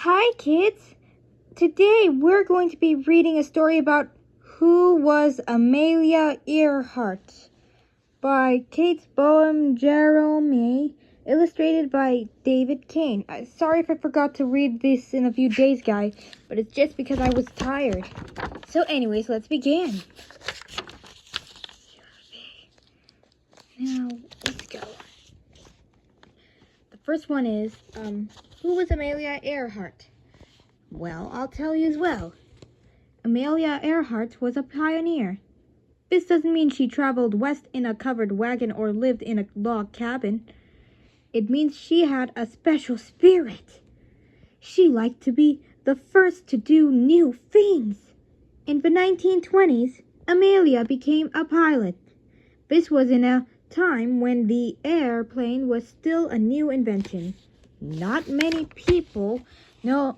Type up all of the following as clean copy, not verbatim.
Hi, kids! Today we're going to be reading a story about Who Was Amelia Earhart by Kate Boehm Jerome, illustrated by David Kane. Sorry if I forgot to read this in a few days, guys, but it's just because I was tired. So anyways, let's begin. Now, let's go. The first one is, who was Amelia Earhart? Well, I'll tell you as well. Amelia Earhart was a pioneer. This doesn't mean she traveled west in a covered wagon or lived in a log cabin. It means she had a special spirit. She liked to be the first to do new things. In the 1920s, Amelia became a pilot. This was in a time when the airplane was still a new invention. Not many people knew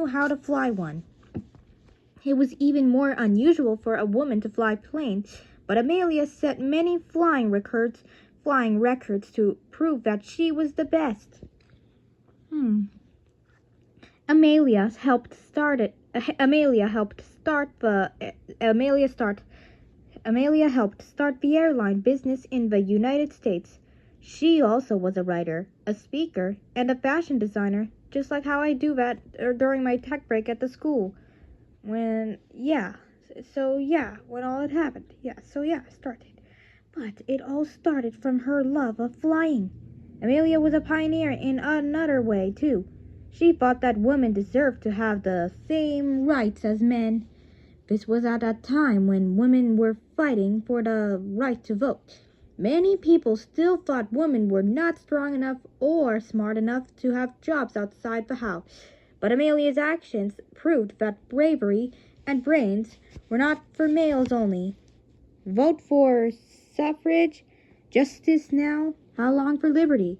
how to fly one. It was even more unusual for a woman to fly planes, but Amelia set many flying records to prove that she was the best. Amelia helped start the airline business in the United States. She also was a writer, a speaker, and a fashion designer, just like how I do that during my tech break at the school. When all it happened. Started. But it all started from her love of flying. Amelia was a pioneer in another way, too. She thought that women deserved to have the same rights as men. This was at a time when women were fighting for the right to vote. Many people still thought women were not strong enough or smart enough to have jobs outside the house. But Amelia's actions proved that bravery and brains were not for males only. Vote for suffrage, justice now, how long for liberty?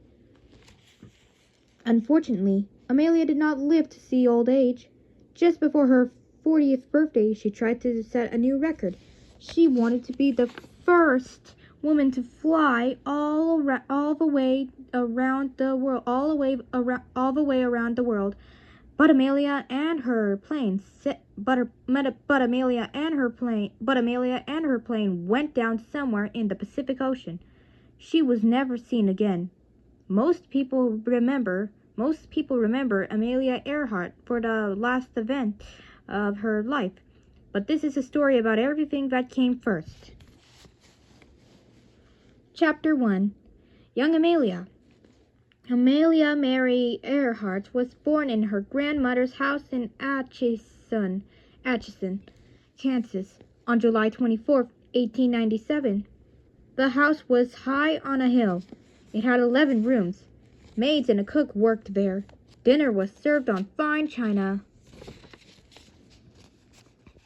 Unfortunately, Amelia did not live to see old age. Just before her 40th birthday, she tried to set a new record. She wanted to be the first woman to fly all the way around the world. But Amelia and her plane went down somewhere in the Pacific Ocean. She was never seen again. Most people remember Amelia Earhart for the last event of her life. But this is a story about everything that came first. Chapter 1. Young Amelia. Amelia Mary Earhart was born in her grandmother's house in Atchison, Kansas, on July 24, 1897. The house was high on a hill. It had 11 rooms. Maids and a cook worked there. Dinner was served on fine china.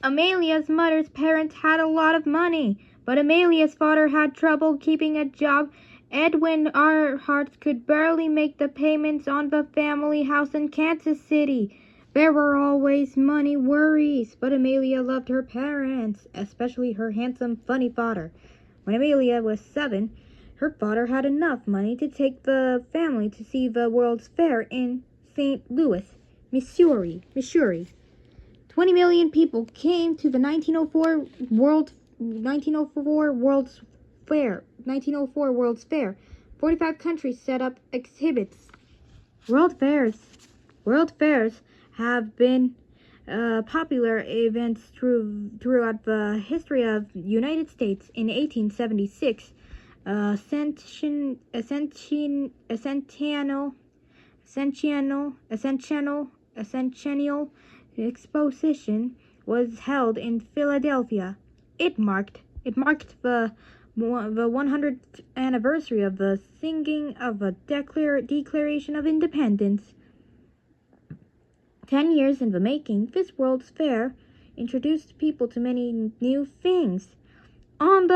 Amelia's mother's parents had a lot of money, but Amelia's father had trouble keeping a job. Edwin Earhart could barely make the payments on the family house in Kansas City. There were always money worries, but Amelia loved her parents, especially her handsome, funny father. When Amelia was 7, her father had enough money to take the family to see the World's Fair in St. Louis, Missouri. 20 million people came to the 1904 World's Fair. 45 countries set up exhibits. World fairs have been popular events throughout the history of the United States. In 1876, a centennial exposition was held in Philadelphia. It marked the 100th anniversary of the signing of the Declaration of Independence. 10 years in the making, this World's Fair introduced people to many new things. One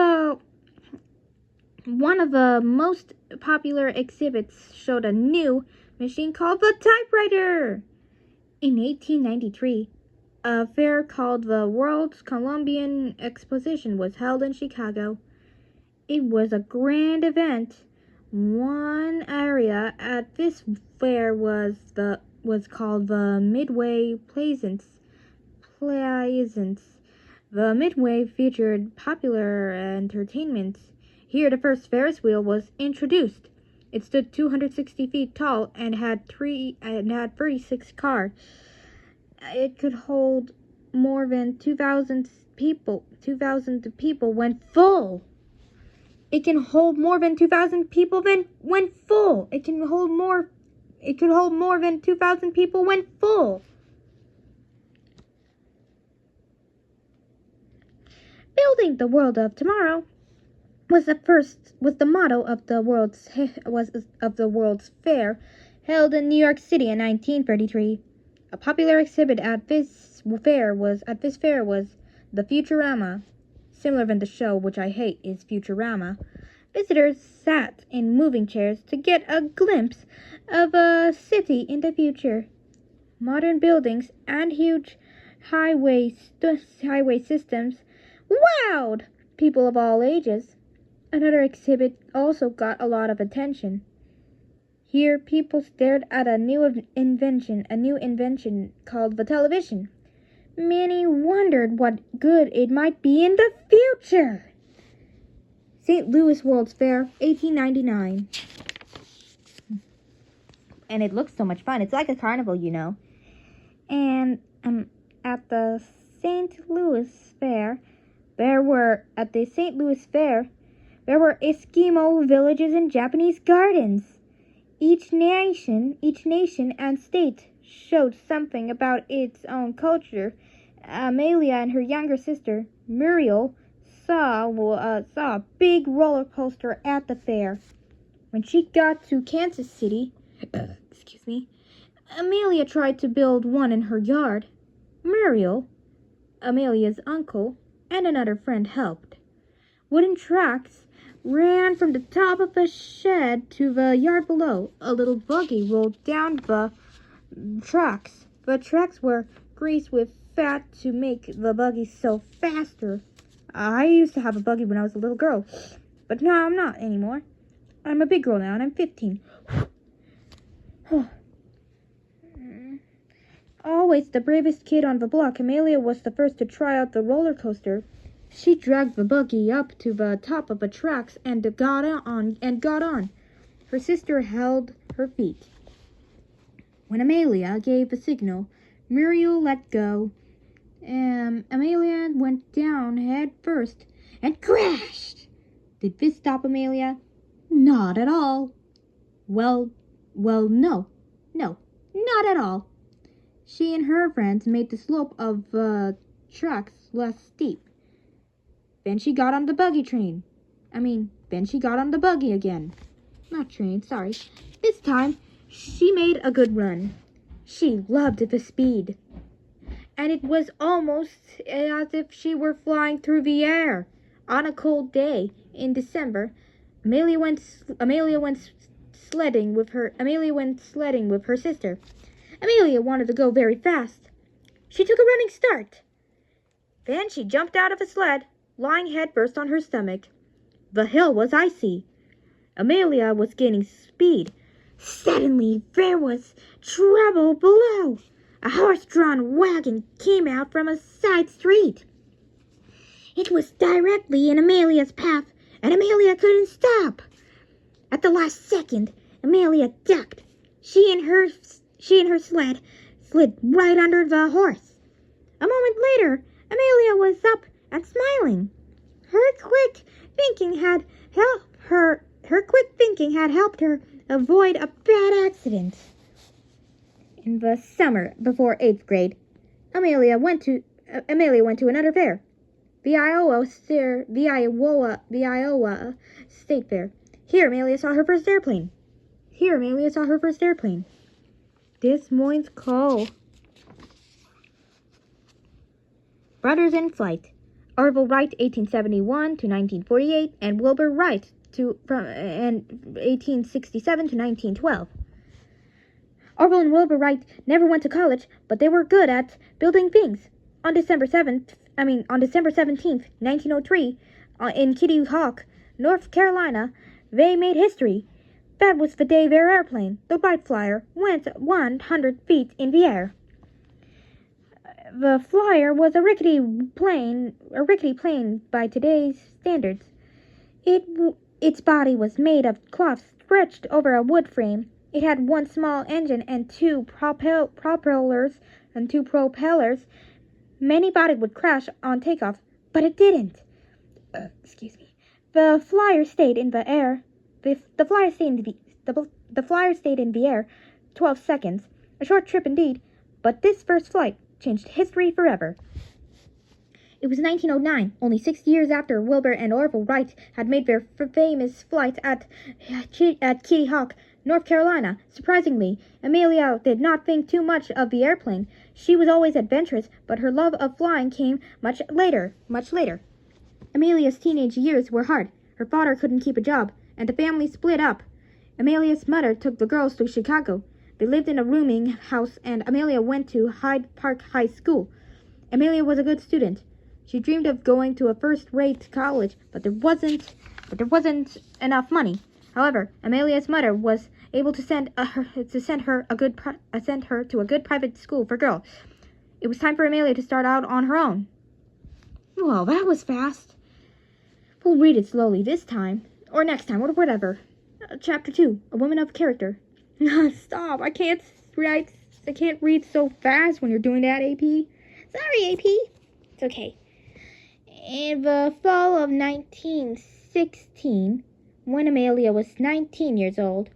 of the most popular exhibits showed a new machine called the typewriter. In 1893, a fair called the World's Columbian Exposition was held in Chicago. It was a grand event. One area at this fair was the was called the Midway Plaisance. The Midway featured popular entertainment. Here the first Ferris wheel was introduced. It stood 260 feet tall and had 36 cars. It could hold more than 2,000 people. 2,000 people when full. It can hold more than 2,000 people when full. It could hold more than 2,000 people when full. Building the world of tomorrow was the motto of the World's Fair held in New York City in 1933. A popular exhibit at this fair was the Futurama. Similar than the show, which I hate, is Futurama. Visitors sat in moving chairs to get a glimpse of a city in the future. Modern buildings and huge highway systems wowed people of all ages. Another exhibit also got a lot of attention. Here, people stared at a new invention called the television. Many wondered what good it might be in the future. St. Louis World's Fair, 1899. And it looks so much fun. It's like a carnival, you know. And at the St. Louis Fair, there were Eskimo villages and Japanese gardens. Each nation and state showed something about its own culture. Amelia and her younger sister, Muriel, saw a big roller coaster at the fair. When she got to Kansas City, Amelia tried to build one in her yard. Muriel, Amelia's uncle, and another friend helped. Wooden tracks ran from the top of the shed to the yard below. A little buggy rolled down the tracks. The tracks were greased with fat to make the buggy so faster. I used to have a buggy when I was a little girl, but now I'm not anymore. I'm a big girl now, and I'm 15. Always the bravest kid on the block, Amelia was the first to try out the roller coaster. She dragged the buggy up to the top of the tracks and got on. Her sister held her feet. When Amelia gave the signal, Muriel let go. Amelia went down head first and crashed. Did this stop Amelia? Not at all. Well, no, not at all. She and her friends made the slope of the tracks less steep. Then she got on the buggy again. Not train, sorry. This time, she made a good run. She loved the speed. And it was almost as if she were flying through the air. On a cold day in December, Amelia went sledding with her sister. Amelia wanted to go very fast. She took a running start. Then she jumped out of the sled, lying headfirst on her stomach. The hill was icy. Amelia was gaining speed. Suddenly, there was trouble below. A horse-drawn wagon came out from a side street. It was directly in Amelia's path, and Amelia couldn't stop. At the last second, Amelia ducked. She and her sled slid right under the horse. A moment later, Amelia was up and smiling. Her quick thinking had helped her avoid a bad accident. In the summer before 8th grade, Amelia went to another fair, the Iowa State Fair. Here Amelia saw her first airplane. Des Moines Call. Brothers in Flight. Orville Wright, 1871 to 1948, and Wilbur Wright from 1867 to 1912. Orville and Wilbur Wright never went to college, but they were good at building things. On December 17th, 1903, in Kitty Hawk, North Carolina, they made history. That was the day their airplane, the Wright Flyer, went 100 feet in the air. The Flyer was a rickety plane by today's standards. Its body was made of cloth stretched over a wood frame. It had one small engine and two propellers. Many thought it would crash on takeoff, but it didn't. Excuse me. The Flyer stayed in the air. The Flyer stayed in the air 12 seconds. A short trip indeed, but this first flight changed history forever. It was 1909, only 6 years after Wilbur and Orville Wright had made their famous flight at Kitty Hawk, North Carolina. Surprisingly, Amelia did not think too much of the airplane. She was always adventurous, but her love of flying came much later. Amelia's teenage years were hard. Her father couldn't keep a job, and the family split up. Amelia's mother took the girls to Chicago. They lived in a rooming house, and Amelia went to Hyde Park High School. Amelia was a good student. She dreamed of going to a first-rate college, but there wasn't enough money. However, Amelia's mother was able to send her to a good private school for girls. It was time for Amelia to start out on her own. Well, that was fast. We'll read it slowly this time, or next time, or whatever. Chapter 2, A Woman of Character. Stop, I can't read so fast when you're doing that, AP. Sorry, AP. It's okay. In the fall of 1916, when Amelia was 19 years old,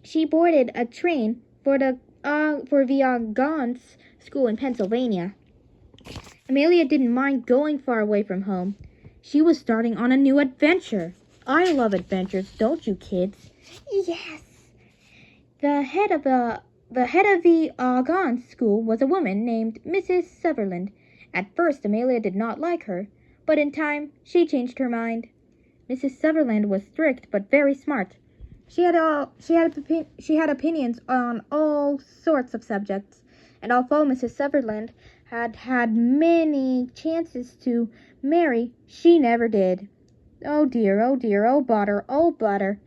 she boarded a train for the Algonquin School in Pennsylvania. Amelia didn't mind going far away from home. She was starting on a new adventure. I love adventures, don't you, kids? Yes. The head of the Algonquin School was a woman named Mrs. Sutherland. At first, Amelia did not like her, but in time, she changed her mind. Mrs. Sutherland was strict but very smart. She had opinions on all sorts of subjects, and although Mrs. Sutherland had had many chances to marry, she never did. Oh dear, oh dear, oh butter, oh butter.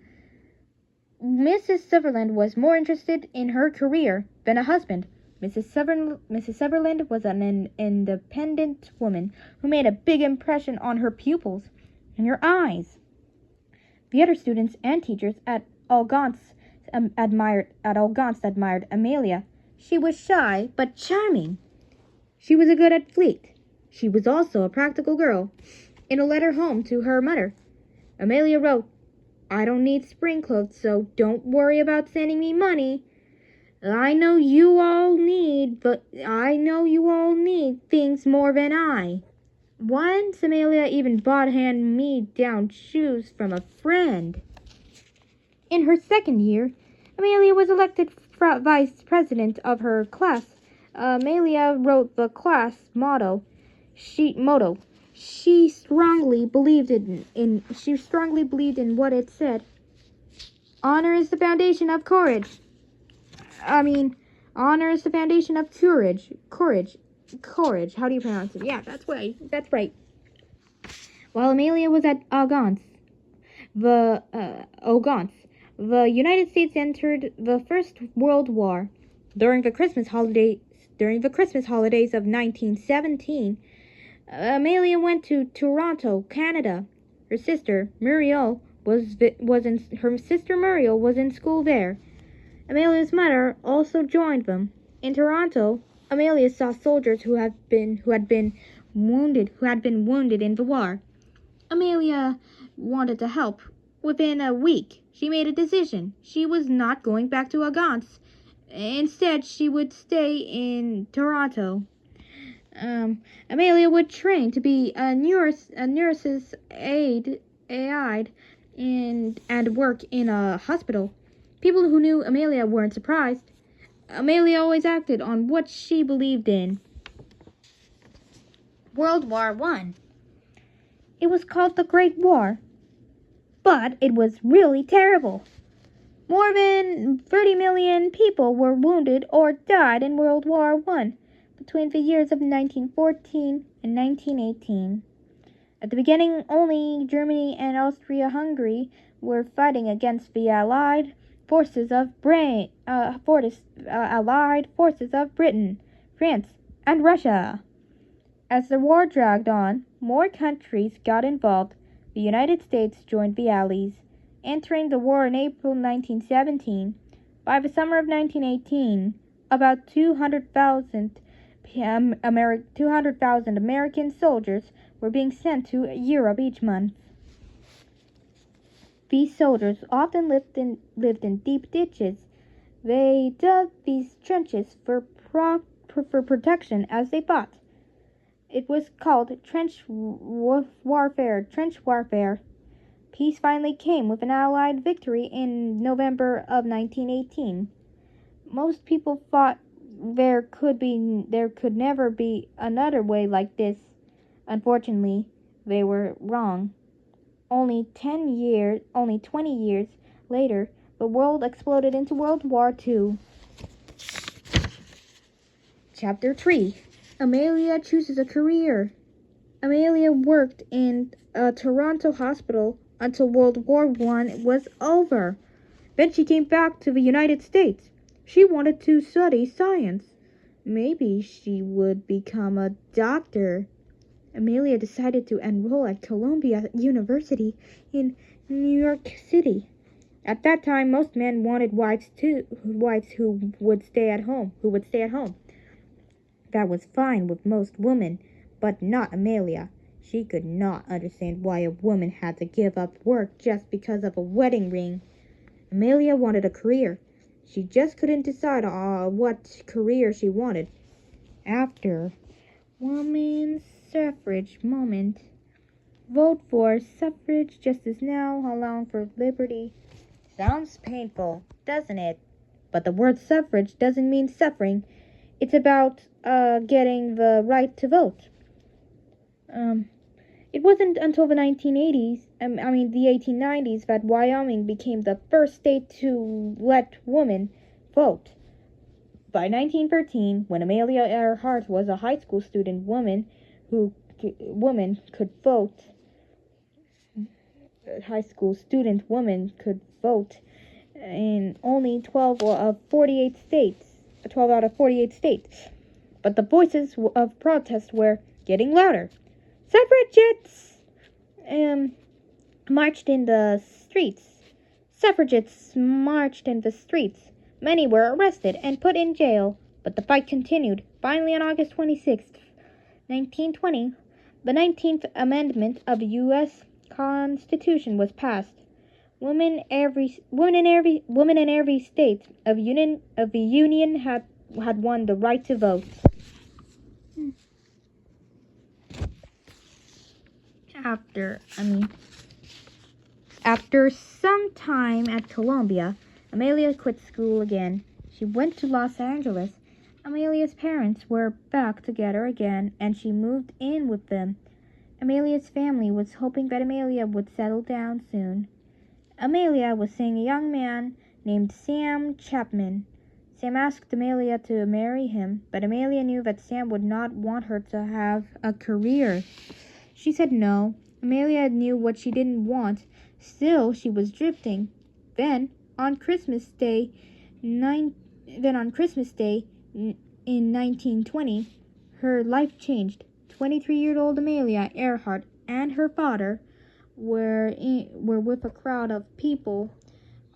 Mrs. Sutherland was more interested in her career than a husband. Mrs. Sutherland was an independent woman who made a big impression on her pupils and her eyes. The other students and teachers at Algonquin admired Amelia. She was shy but charming. She was a good athlete. She was also a practical girl. In a letter home to her mother, Amelia wrote, "I don't need spring clothes, so don't worry about sending me money. I know you all need things more than I." Once Amelia even bought hand-me-down shoes from a friend. In her second year, Amelia was elected vice president of her class. Amelia wrote the class motto. She strongly believed in what it said. Honor is the foundation of courage. Honor is the foundation of courage. Courage. How do you pronounce it? Yeah, that's right. While Amelia was at Algonquin, the United States entered the First World War. During the Christmas holidays of 1917, Amelia went to Toronto, Canada. Her sister Muriel was in school there. Amelia's mother also joined them. In Toronto, Amelia saw soldiers who had been wounded in the war. Amelia wanted to help. Within a week, she made a decision. She was not going back to Algonquin. Instead, she would stay in Toronto. Amelia would train to be a nurse's aide, and work in a hospital. People who knew Amelia weren't surprised. Amelia always acted on what she believed in. World War I. It was called the Great War, but it was really terrible. More than 30 million people were wounded or died in World War I between the years of 1914 and 1918. At the beginning, only Germany and Austria-Hungary were fighting against the Allied Allied forces of Britain, France, and Russia. As the war dragged on, more countries got involved. The United States joined the Allies, entering the war in April 1917. By the summer of 1918, about 200,000 American soldiers were being sent to Europe each month. These soldiers often lived in deep ditches. They dug these trenches for protection as they fought. It was called trench warfare. Peace finally came with an Allied victory in November of 1918. Most people thought there could never be another way like this. Unfortunately, they were wrong. Only 20 years later, the world exploded into World War II. Chapter 3. Amelia chooses a career. Amelia worked in a Toronto hospital until World War I was over. Then she came back to the United States. She wanted to study science. Maybe she would become a doctor. Amelia decided to enroll at Columbia University in New York City. At that time, most men wanted wives who would stay at home. That was fine with most women, but not Amelia. She could not understand why a woman had to give up work just because of a wedding ring. Amelia wanted a career. She just couldn't decide what career she wanted. After women's suffrage moment. Vote for suffrage justice now, allowing for liberty. Sounds painful, doesn't it? But the word suffrage doesn't mean suffering. It's about getting the right to vote. It wasn't until the 1890s that Wyoming became the first state to let women vote. By 1913, when Amelia Earhart was a high school student, women could vote. High school student women could vote in only 12 out of 48 states. But the voices of protest were getting louder. Suffragettes marched in the streets. Many were arrested and put in jail, but the fight continued. Finally, on August 26, 1920, the 19th Amendment of the U.S. Constitution was passed. Women in every state of the Union had won the right to vote. After some time at Columbia, Amelia quit school again. She went to Los Angeles. Amelia's parents were back together again, and she moved in with them. Amelia's family was hoping that Amelia would settle down soon. Amelia was seeing a young man named Sam Chapman. Sam asked Amelia to marry him, but Amelia knew that Sam would not want her to have a career. She said no. Amelia knew what she didn't want. Still, she was drifting. Then, on Christmas Day in 1920, her life changed. 23-year-old Amelia Earhart and her father were with a crowd of people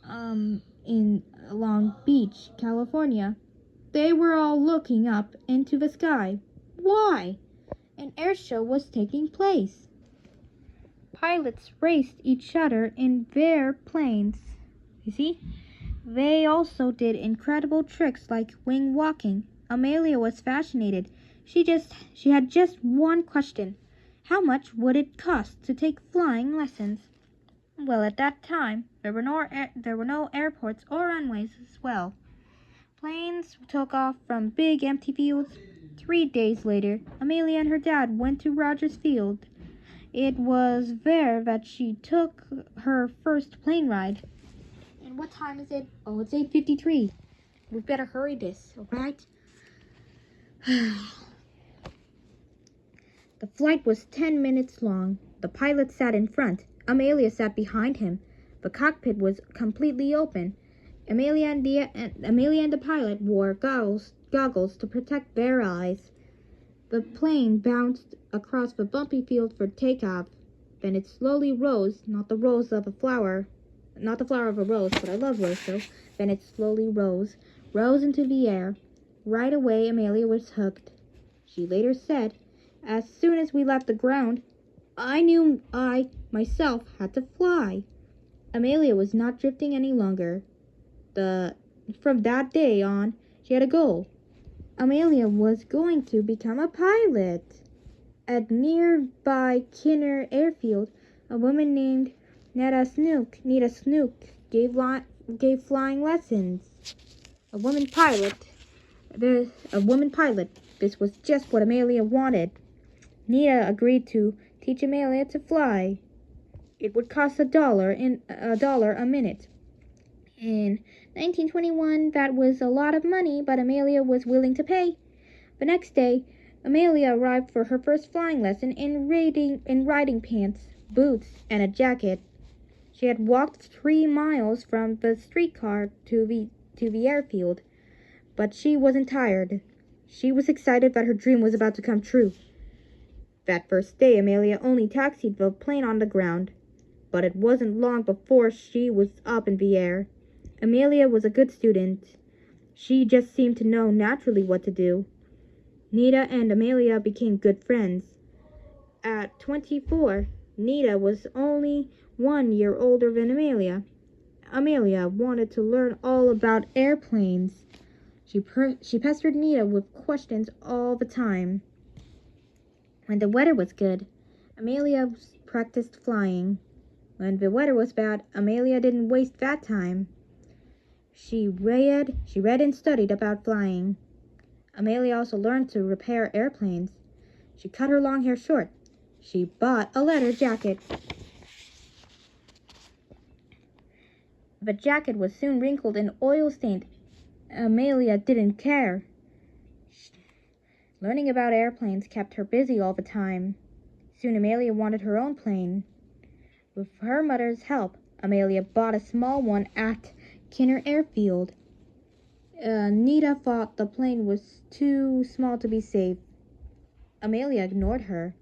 in Long Beach, California. They were all looking up into the sky. Why? An air show was taking place. Pilots raced each other in their planes. You see? They also did incredible tricks like wing walking. Amelia was fascinated. She had just one question. How much would it cost to take flying lessons? Well, at that time, there were no airports or runways as well. Planes took off from big empty fields. 3 days later, Amelia and her dad went to Rogers Field. It was there that she took her first plane ride. And what time is it? Oh, it's 8:53. We better hurry this, alright? The flight was 10 minutes long. The pilot sat in front. Amelia sat behind him. The cockpit was completely open. Amelia and the pilot wore goggles to protect their eyes. The plane bounced across the bumpy field for takeoff. Then it slowly rose, not the flower of a rose, but I love rose though. Then it slowly rose into the air. Right away, Amelia was hooked. She later said, "As soon as we left the ground, I knew I, myself, had to fly." Amelia was not drifting any longer. From that day on, she had a goal. Amelia was going to become a pilot. At nearby Kinner Airfield, a woman named Nita Snook gave flying lessons. A woman pilot. This was just what Amelia wanted. Nita agreed to teach Amelia to fly. It would cost $1 a minute. In 1921, that was a lot of money, but Amelia was willing to pay. The next day, Amelia arrived for her first flying lesson in riding pants, boots, and a jacket. She had walked 3 miles from the streetcar to the airfield, but she wasn't tired. She was excited that her dream was about to come true. That first day, Amelia only taxied the plane on the ground, but it wasn't long before she was up in the air. Amelia was a good student. She just seemed to know naturally what to do. Nita and Amelia became good friends. At 24, Nita was only 1 year older than Amelia. Amelia wanted to learn all about airplanes. She pestered Nita with questions all the time. When the weather was good, Amelia practiced flying. When the weather was bad, Amelia didn't waste that time. She read and studied about flying. Amelia also learned to repair airplanes. She cut her long hair short. She bought a leather jacket. The jacket was soon wrinkled and oil-stained. Amelia didn't care. Learning about airplanes kept her busy all the time. Soon Amelia wanted her own plane. With her mother's help, Amelia bought a small one at Kinner Airfield. Nita thought the plane was too small to be safe. Amelia ignored her.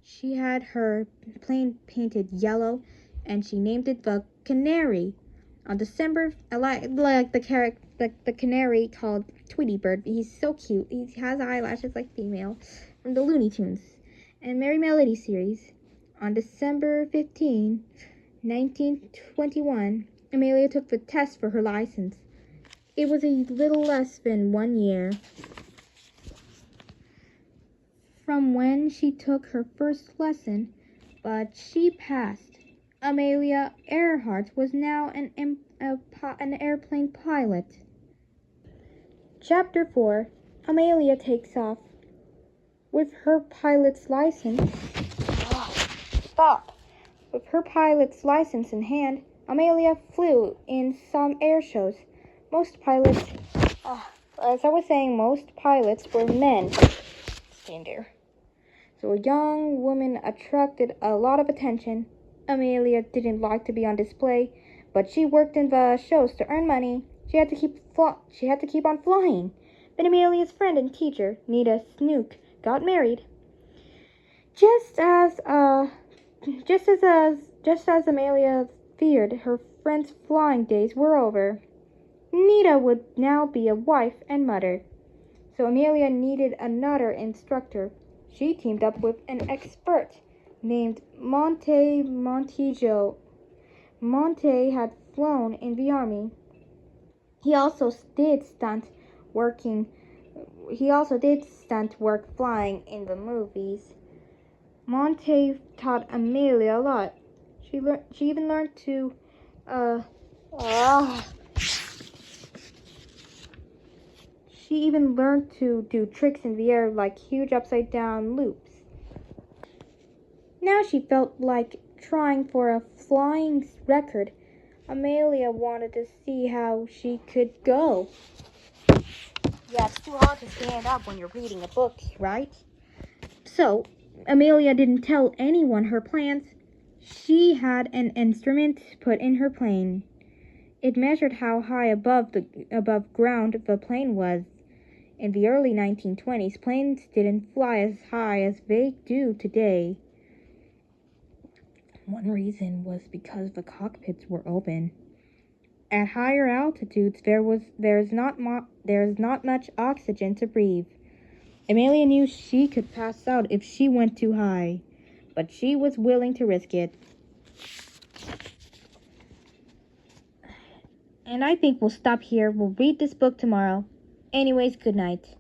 She had her plane painted yellow, and she named it the Canary. On December, I like the canary called Tweety Bird. He's so cute. He has eyelashes like female, from the Looney Tunes and Merry Melody series. On December 15, 1921, Amelia took the test for her license. It was a little less than 1 year from when she took her first lesson, but she passed. Amelia Earhart was now an airplane pilot. Chapter 4. Amelia takes off. With her pilot's license... Stop! With her pilot's license in hand, Amelia flew in some air shows. Most pilots... as I was saying, most pilots were men. Stand there. So a young woman attracted a lot of attention. Amelia didn't like to be on display, but she worked in the shows to earn money. She had to keep on flying. Then Amelia's friend and teacher, Nita Snook, got married. Just as Amelia feared, her friend's flying days were over. Nita would now be a wife and mother. So Amelia needed another instructor. She teamed up with an expert named Monte Montijo. Monte had flown in the army. He also did stunt work flying in the movies. Monte taught Amelia a lot. She even learned to do tricks in the air like huge upside down loops. Now she felt like trying for a flying record. Amelia wanted to see how she could go. Yeah, it's too hard to stand up when you're reading a book, right? So, Amelia didn't tell anyone her plans. She had an instrument put in her plane. It measured how high above ground the plane was. In the early 1920s, planes didn't fly as high as they do today. One reason was because the cockpits were open. At higher altitudes, there's not much oxygen to breathe. Amelia knew she could pass out if she went too high, but she was willing to risk it. And I think we'll stop here. We'll read this book tomorrow. Anyways, good night.